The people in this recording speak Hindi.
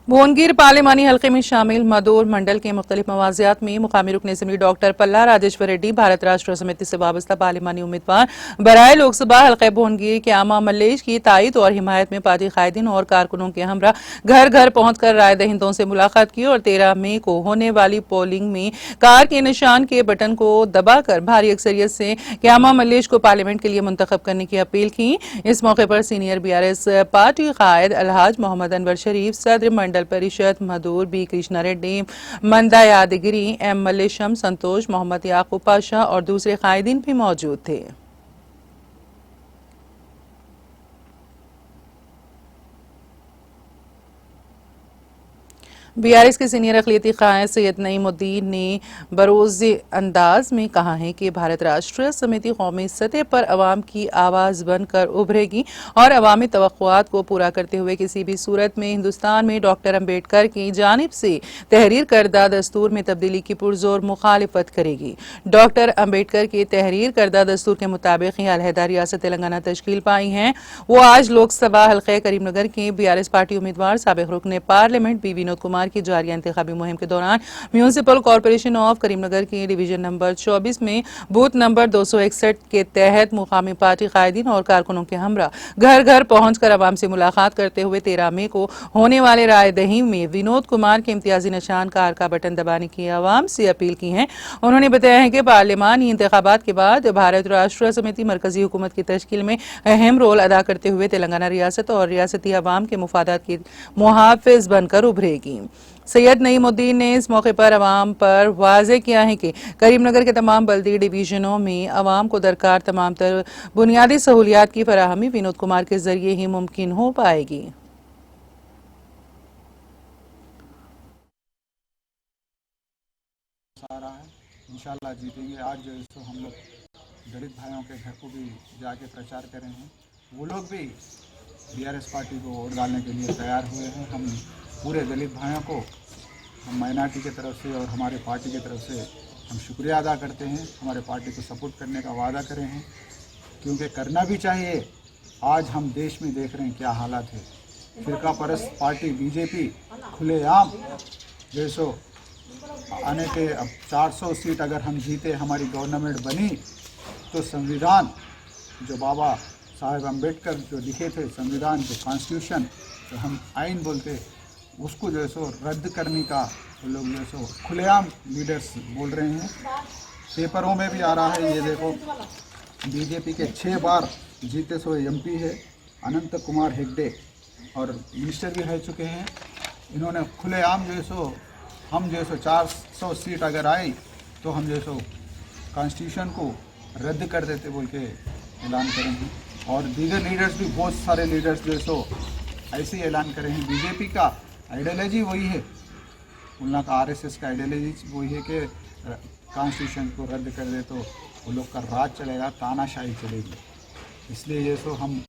भुवनगिर पार्लिमानी हल्के में शामिल मदोर मंडल के मुख्तलिफ मवाजियात में मुकामी रुकन असम्बली डॉक्टर पल्ला राजेश्वर रेड्डी भारत राष्ट्र समिति से वाबस्ता पार्लिमानी उम्मीदवार बराए लोकसभा हल्के भुवनगिर के आमा मल्लेश की तायद और हिमायत में पार्टी कायदीन और कारकुनों के हमरा घर घर पहुंचकर राय दहिंदों से मुलाकात की और 13 मई को होने वाली पोलिंग में कार के निशान के बटन को दबाकर भारी अक्सरियत से क्यामा मल्लेश को पार्लियामेंट के लिए मुंतखब करने की अपील की। इस मौके पर सीनियर BRS पार्टी कायद अलहाज मोहम्मद अनवर शरीफ, सदर मंडल परिषद मदूर बी कृष्णा रेड्डी, मंदा यादगिरी, M मल्लेशम, संतोष, मोहम्मद याकूब पाशा और दूसरे कायदीन भी मौजूद थे। BRS के सीनियर अक़लियती कायद सैयद नईमुद्दीन ने बरोज़ अंदाज में कहा है कि भारत राष्ट्र समिति कौमी सतह पर अवाम की आवाज़ बनकर उभरेगी और अवामी तवक्कुआत को पूरा करते हुए किसी भी सूरत में हिंदुस्तान में डॉक्टर अम्बेडकर की जानिब से तहरीर करदा दस्तूर में तब्दीली की पुरजोर मुखालिफत करेगी। डॉक्टर अम्बेडकर के तहरीर करदा दस्तूर के मुताबिक अलहदा रियासत तेलंगाना तश्कील पाई हैं। वो आज लोकसभा हल्के करीमनगर के BRS पार्टी उम्मीदवार साबिक़ रुकन पार्लियामेंट बी विनोद कुमार की जारी इंतखाबी मुहिम के दौरान म्यूनिसिपल कॉर्पोरेशन ऑफ करीमनगर के डिवीजन नंबर 24 में बूथ नंबर 261 के तहत मुकामी पार्टी कायदीन और कारकुनों के हमरा घर घर पहुंचकर अवाम से मुलाकात करते हुए 13 मई को होने वाले राय दही में विनोद कुमार के इम्तियाजी निशान कार का बटन दबाने की अवाम से अपील की है। उन्होंने बताया है कि पार्लिमानी इंतखाबात के बाद भारत राष्ट्र समिति मरकजी हुकूमत की तश्कील में अहम रोल अदा करते हुए तेलंगाना रियासत और रियासती अवाम के मुफादात की मुहाफिज बनकर उभरेगी। सैयद नईमुद्दीन ने इस मौके पर अवाम पर वाज़े किया है कि करीमनगर के तमाम बल्दी डिवीजनों में अवाम को दरकार तमाम तर बुनियादी सहूलियात की फराहमी विनोद कुमार के जरिए ही मुमकिन हो पाएगी। इंशाल्लाह जीतेंगे। आज जो है सो हम लोग दलित भाइयों के घर को भी जाके प्रचार कर रहे हैं। वो लोग भी BRS पार्टी को वोट डालने के लिए तैयार हुए हैं। हम पूरे दलित भाइयों को हम माइनॉरिटी की तरफ से और हमारे पार्टी की तरफ से हम शुक्रिया अदा करते हैं। हमारे पार्टी को सपोर्ट करने का वादा करे हैं, क्योंकि करना भी चाहिए। आज हम देश में देख रहे हैं क्या हालात है। फिरका परस्त पार्टी BJP खुलेआम जैसो आने के अब 400 सीट अगर हम जीते, हमारी गवर्नमेंट बनी, तो संविधान जो बाबा साहेब अम्बेडकर जो लिखे थे, संविधान जो कॉन्स्टिट्यूशन जो हम आइन बोलते, उसको जो है सो रद्द करने का वो लोग जो है सो खुलेआम लीडर्स बोल रहे हैं। पेपरों में भी आ रहा है। ये देखो, BJP के 6 बार जीते सो MP है अनंत कुमार हेगड़े और मिनिस्टर भी रह चुके हैं। इन्होंने खुलेआम जो है सो हम जो है सो 400 सीट अगर आई तो हम जो है सो कॉन्स्टिट्यूशन को रद्द कर देते बोल के ऐलान करेंगे। और दीगर लीडर्स भी, बहुत सारे लीडर्स जो है सो ऐसे ही ऐलान करें हैं। BJP का आइडियोलॉजी वही है, उन का RSS का आइडियोलॉजी वही है कि कॉन्स्टिट्यूशन को रद्द कर दे तो वो लोग का राज चलेगा, तानाशाही चलेगी। इसलिए ये सो हम